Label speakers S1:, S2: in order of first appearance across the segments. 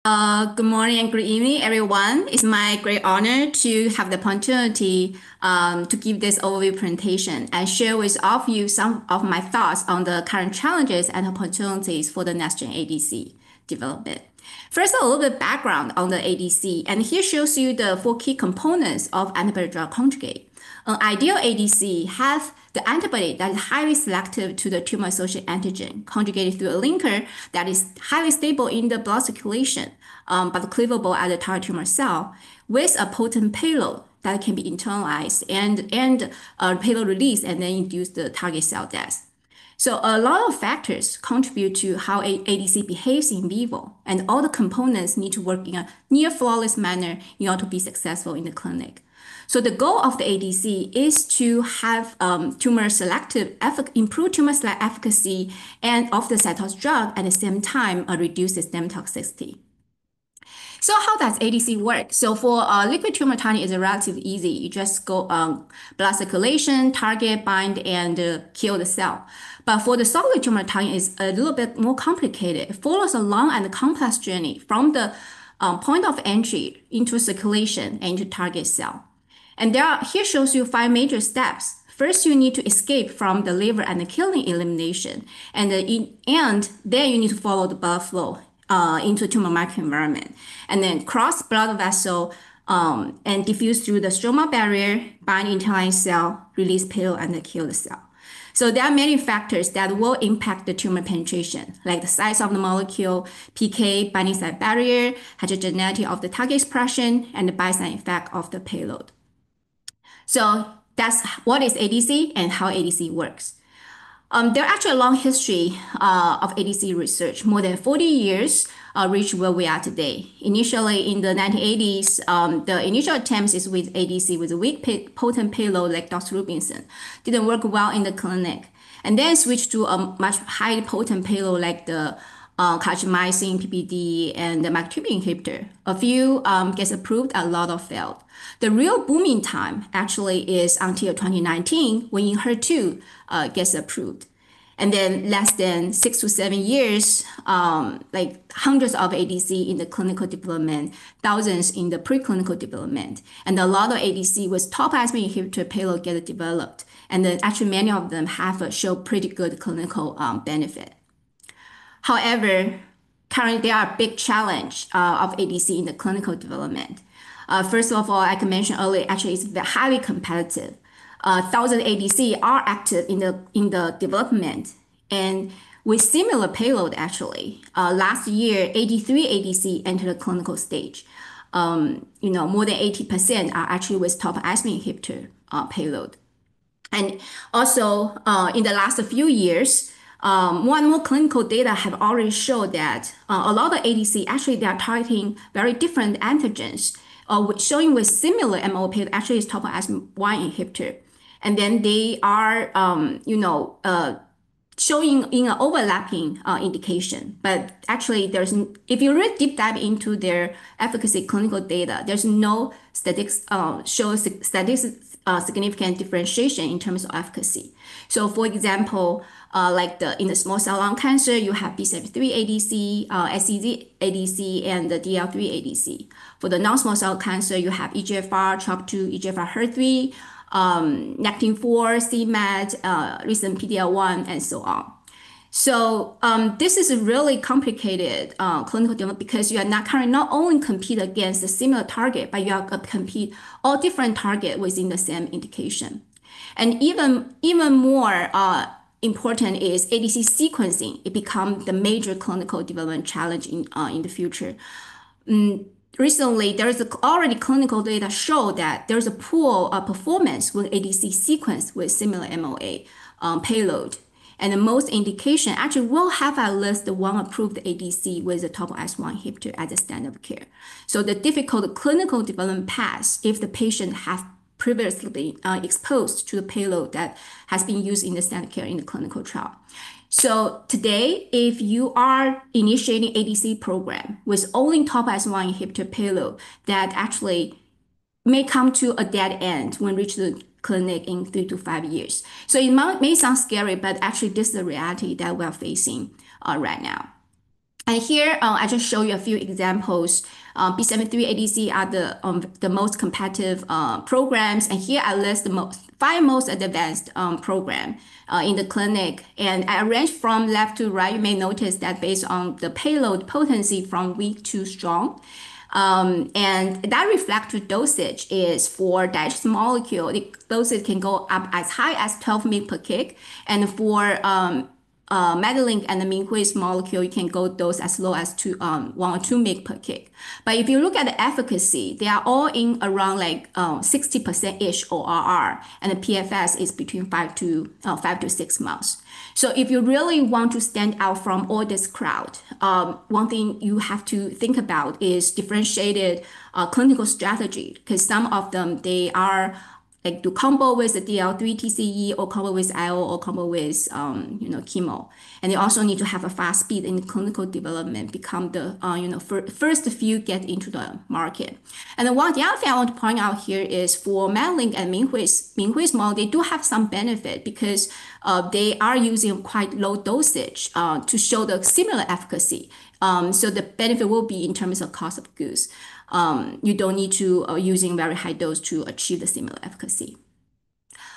S1: Good morning and good evening, everyone. It's my great honor to have the opportunity to give this overview presentation and share with all of you some of my thoughts on the current challenges and opportunities for the next-gen ADC development. First, a little bit background on the ADC, and here shows you the four key components of antibody-drug conjugate. An ideal ADC has the antibody that is highly selective to the tumor-associated antigen, conjugated through a linker that is highly stable in the blood circulation, but cleavable at the target tumor cell, with a potent payload that can be internalized and payload release and then induce the target cell death. So a lot of factors contribute to how ADC behaves in vivo, and all the components need to work in a near flawless manner in order to be successful in the clinic. So the goal of the ADC is to have improve tumor selective efficacy and of the cytotoxic drug at the same time reduce system toxicity. So how does ADC work? So for liquid tumor targeting is relatively easy. You just go blood circulation, target, bind, and kill the cell. But for the solid tumor targeting is a little bit more complicated. It follows a long and complex journey from the point of entry into circulation and into target cell. And here shows you 5 major steps. First, you need to escape from the liver and the killing elimination. And then you need to follow the blood flow into tumor microenvironment. And then cross blood vessel and diffuse through the stromal barrier, bind internalized cell, release payload, and then kill the cell. So there are many factors that will impact the tumor penetration, like the size of the molecule, PK, binding site barrier, heterogeneity of the target expression, and the bystander effect of the payload. So that's what is ADC and how ADC works. There are actually a long history of ADC research, more than 40 years, reach where we are today. Initially in the 1980s, the initial attempts is with ADC with a weak potent payload like doxorubicin. Didn't work well in the clinic. And then switched to a much higher potent payload like the cachemicin, PPD, and the microtubule inhibitor. A few gets approved, a lot of failed. The real booming time actually is until 2019 when HER2 gets approved. And then less than 6 to 7 years, like hundreds of ADC in the clinical development, thousands in the preclinical development. And a lot of ADC with topoisomerase inhibitor payload get developed. And then actually many of them have shown pretty good clinical benefit. However, currently there are big challenge of ADC in the clinical development. First of all, like I mentioned earlier, actually it's highly competitive. 1,000 ADC are active in the development, and with similar payload actually. Last year, 83 ADC entered the clinical stage. More than 80% are actually with topoisomerase inhibitor payload. And also, in the last few years, more and more clinical data have already showed that a lot of ADC actually they are targeting very different antigens, showing with similar MO payload actually is topoisomerase 1 inhibitor, and then they are showing in an overlapping indication. But actually, if you really deep dive into their efficacy clinical data, there's no significant differentiation in terms of efficacy. So for example, in the small cell lung cancer, you have B7-H3 ADC, SEZ ADC, and the DL3 ADC. For the non-small cell cancer, you have EGFR, TROP2, EGFR HER3, Nectin-4, c-Met, recent PD-L1, and so on. So this is a really complicated clinical development because you are not only compete against a similar target, but you are compete all different target within the same indication. And even more important is ADC sequencing. It becomes the major clinical development challenge in the future. Recently, there is already clinical data show that there's a poor performance with ADC sequence with similar MOA payload. And the most indication actually will have at least one approved ADC with a topoisomerase 1 inhibitor as a standard of care. So the difficult clinical development path, if the patient has previously exposed to the payload that has been used in the standard care in the clinical trial. So today, if you are initiating ADC program with only topoisomerase 1 inhibitor payload, that actually may come to a dead end when reach the clinic in 3 to 5 years. So it may sound scary, but actually this is the reality that we're facing right now. And here, I just show you a few examples. B7-H3 ADC are the most competitive programs. And here I list the five most advanced program in the clinic. And I arrange from left to right. You may notice that based on the payload potency from weak to strong. And that reflective dosage is for digestive molecule. The dosage can go up as high as 12 mg per kg. And for Medlink and the Minghui's molecule, you can go dose as low as 1 or 2 mg per kg. But if you look at the efficacy, they are all in around like 60%-ish ORR, and the PFS is between 5 to 6 months. So if you really want to stand out from all this crowd, one thing you have to think about is differentiated clinical strategy, because some of them, they are like do combo with the DL3 TCE or combo with IO or combo with chemo, and they also need to have a fast speed in clinical development, become the first few get into the market. And the other thing I want to point out here is for Medlink and Minghui's model, they do have some benefit because they are using quite low dosage to show the similar efficacy. So the benefit will be in terms of cost of goods. You don't need to using very high dose to achieve the similar efficacy.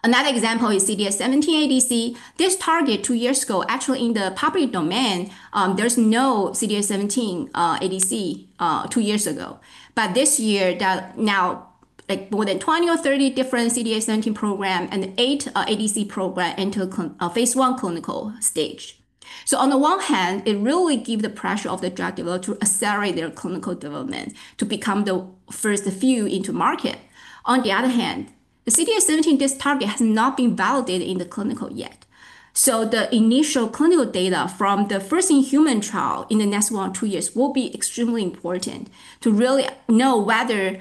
S1: Another example is CDH17 ADC. This target 2 years ago, actually in the public domain, there's no CDH17 ADC 2 years ago. But this year, that now like more than 20 or 30 different CDH17 program and 8 ADC program into phase 1 clinical stage. So on the one hand, it really gives the pressure of the drug developer to accelerate their clinical development to become the first few into market. On the other hand, the CDH17, this target has not been validated in the clinical yet. So the initial clinical data from the first in human trial in the next 1 or 2 years will be extremely important to really know whether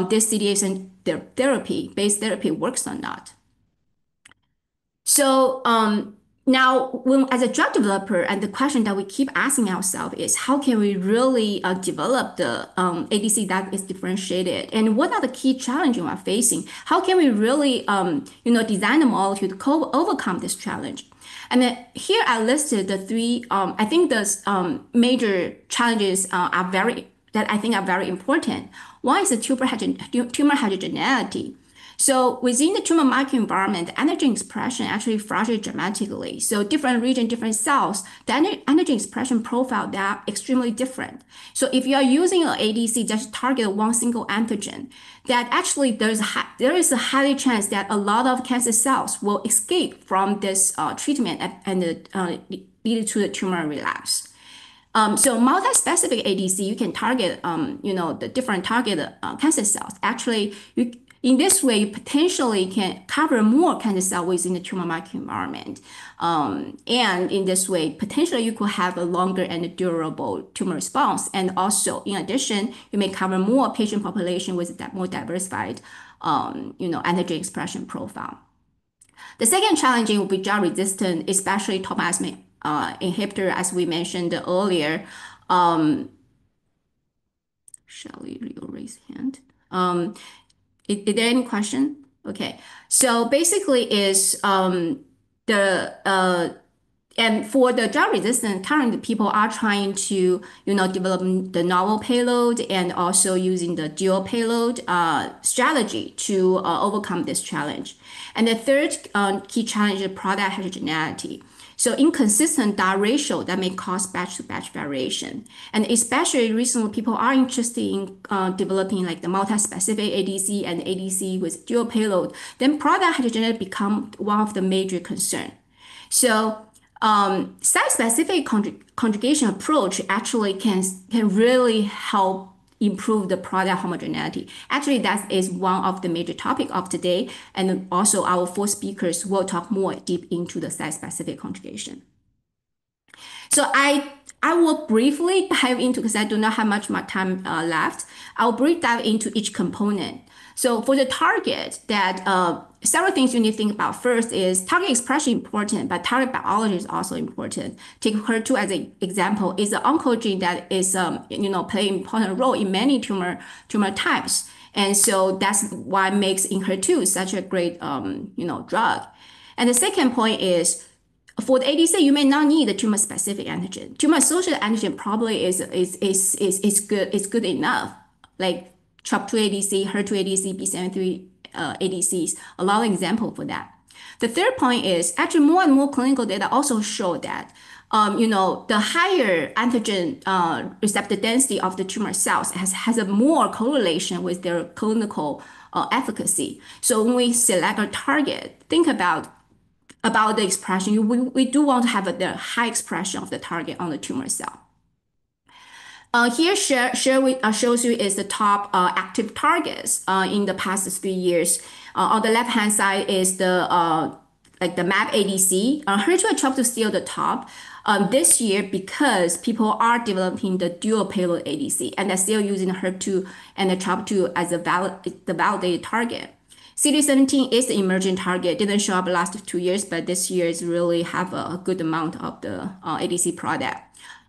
S1: this CDH17 based therapy works or not. So now, as a drug developer, and the question that we keep asking ourselves is, how can we really develop the ADC that is differentiated? And what are the key challenges we are facing? How can we really, design a molecule to overcome this challenge? And then here I listed the three, I think the major challenges are very important. One is the tumor heterogeneity. So within the tumor microenvironment, the antigen expression actually fluctuates dramatically. So different region, different cells, the antigen expression profile, they are extremely different. So if you are using an ADC that target one single antigen, that actually there is a high chance that a lot of cancer cells will escape from this treatment and lead to the tumor relapse. So multi-specific ADC, you can target, the different target cancer cells. Actually, in this way, you potentially can cover more cancer cells within the tumor microenvironment. And in this way, potentially you could have a longer and durable tumor response. And also, in addition, you may cover more patient population with that more diversified, antigen expression profile. The second challenging will be drug resistant, especially topoisomerase inhibitor, as we mentioned earlier. Shall we raise hand? Is there any question? Okay. So basically is and for the drug resistant, currently people are trying to, develop the novel payload and also using the dual payload strategy to overcome this challenge. And the third key challenge is product heterogeneity. So inconsistent dot ratio that may cause batch-to-batch variation. And especially recently, people are interested in developing like the multi-specific ADC and ADC with dual payload. Then product heterogeneity become one of the major concern. So site-specific conjugation approach actually can really help improve the product homogeneity. Actually, that is one of the major topic of today. And also our 4 speakers will talk more deep into the site-specific conjugation. So I will briefly dive into, because I do not have much more time left, I'll briefly dive into each component. So for the target, that several things you need to think about. First is target expression important, but target biology is also important. Take HER2 as an example. Is an oncogene that is play an important role in many tumor types, and so that's why makes HER2 such a great drug. And the second point is, For the ADC, you may not need a tumor-specific antigen. Tumor-associated antigen probably is good enough, like TROP2 ADC, HER2 ADC, B7-3 ADCs. A lot of example for that. The third point is actually more and more clinical data also show that the higher antigen receptor density of the tumor cells has a more correlation with their clinical efficacy. So when we select a target, think about the expression. We do want to have the high expression of the target on the tumor cell. Here shows you is the top active targets in the past 3 years. On the left hand side is the like the MAP ADC. HER2 and TROP2 still the top. This year, because people are developing the dual payload ADC and they're still using HER2 and the TROP2 as the validated target. CD17 is the emerging target. Didn't show up last 2 years, but this year is really have a good amount of the ADC product.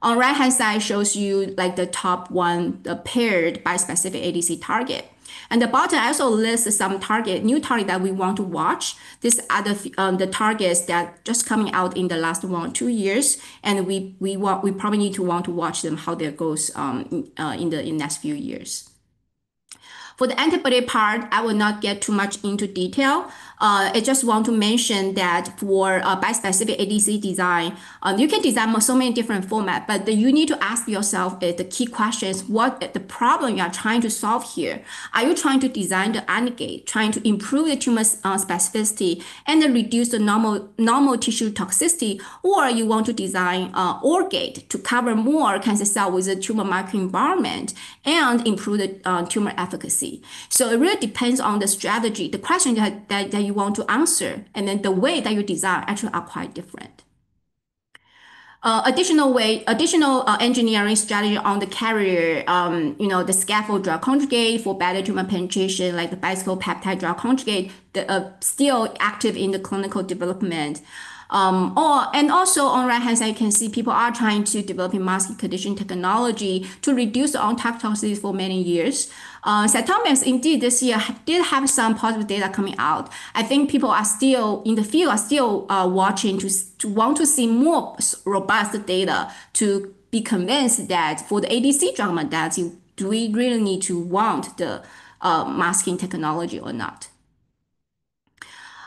S1: On right hand side shows you like the top one, the paired bispecific ADC target. And the bottom also lists some new target that we want to watch. These are the targets that just coming out in the last 1 or 2 years, and we probably need to want to watch them how that goes in the next few years. For the antibody part, I will not get too much into detail. I just want to mention that for bispecific ADC design, you can design so many different formats, but you need to ask yourself the key questions: what the problem you are trying to solve here? Are you trying to design the AND-gate, trying to improve the tumor specificity and then reduce the normal tissue toxicity, or you want to design OR-gate to cover more cancer cell with the tumor microenvironment and improve the tumor efficacy? So it really depends on the strategy, the question that you want to answer, and then the way that you design actually are quite different. Additional engineering strategy on the carrier, the scaffold drug conjugate for better tumor penetration, like the bicycle peptide drug conjugate, still active in the clinical development. And also on right hand side, you can see people are trying to develop masking condition technology to reduce the on-target toxicity for many years. CytomX indeed this year did have some positive data coming out. I think people are still in the field are still watching to want to see more robust data to be convinced that for the ADC drug modality, do we really need to want the masking technology or not?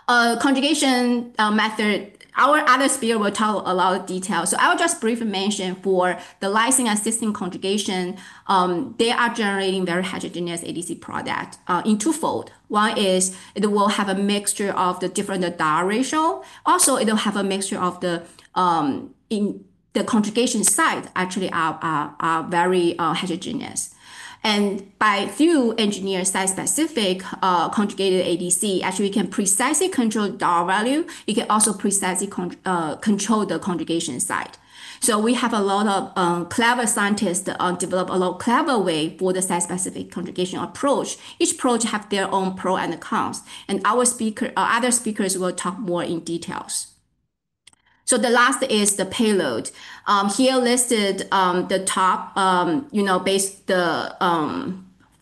S1: Conjugation method. Our other speaker will talk a lot of details. So I will just briefly mention for the lysine and cysteine conjugation, they are generating very heterogeneous ADC product in twofold. One is it will have a mixture of the different DAR ratio. Also, it will have a mixture of the in the conjugation site actually are very heterogeneous. And through engineered site-specific conjugated ADC, actually you can precisely control DAR value. You can also precisely control the conjugation site. So we have a lot of clever scientists develop a lot of clever way for the site-specific conjugation approach. Each approach have their own pro and cons, and other speakers will talk more in details. So the last is the payload. Here listed the top, based the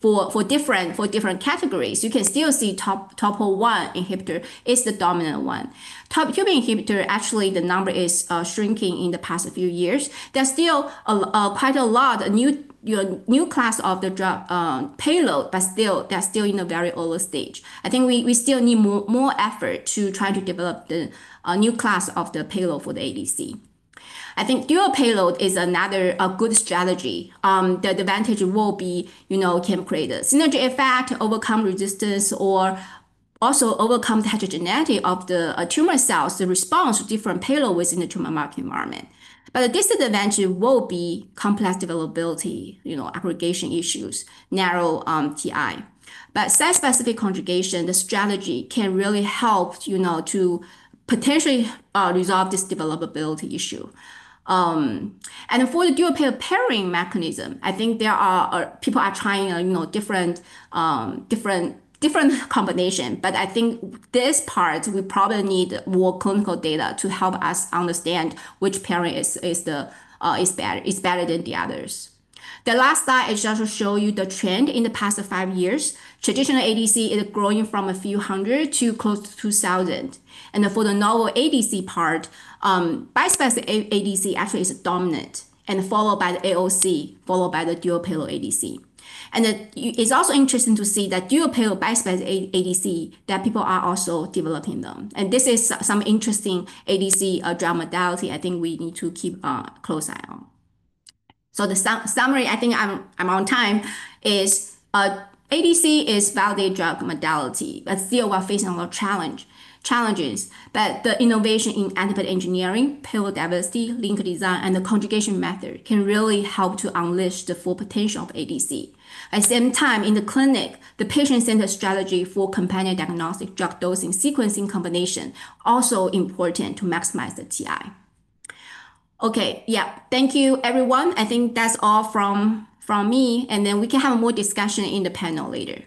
S1: for different categories. You can still see topo-1 inhibitor is the dominant one. Top-Cuban inhibitor, actually the number is shrinking in the past few years. There's still quite a lot of new class of the drug payload, but they're still in a very early stage. I think we still need more effort to try to develop the new class of the payload for the ADC. I think dual payload is another good strategy. The advantage will be, can create a synergy effect, overcome resistance, or also overcome the heterogeneity of the tumor cells, the response to different payload within the tumor microenvironment. But the disadvantage will be complex developability, aggregation issues, narrow TI. But site-specific conjugation, the strategy can really help, to potentially resolve this developability issue. And for the dual pairing mechanism, I think there are people are trying, different combination. But I think this part we probably need more clinical data to help us understand which pairing is better than the others. The last slide is just to show you the trend in the past 5 years. Traditional ADC is growing from a few hundred to close to 2,000. And for the novel ADC part, Bispecific ADC actually is dominant, and followed by the AOC, followed by the dual payload ADC. And it's also interesting to see that dual payload bispecific ADC that people are also developing them. And this is some interesting ADC drug modality I think we need to keep a close eye on. So the summary, I think I'm on time, is ADC is validated drug modality, but still we're facing a lot of challenges. But the innovation in antibody engineering, payload diversity, linker design, and the conjugation method can really help to unleash the full potential of ADC. At the same time, in the clinic, the patient-centered strategy for companion diagnostic drug dosing sequencing combination also important to maximize the TI. Okay, yeah, thank you everyone. I think that's all from me, and then we can have more discussion in the panel later.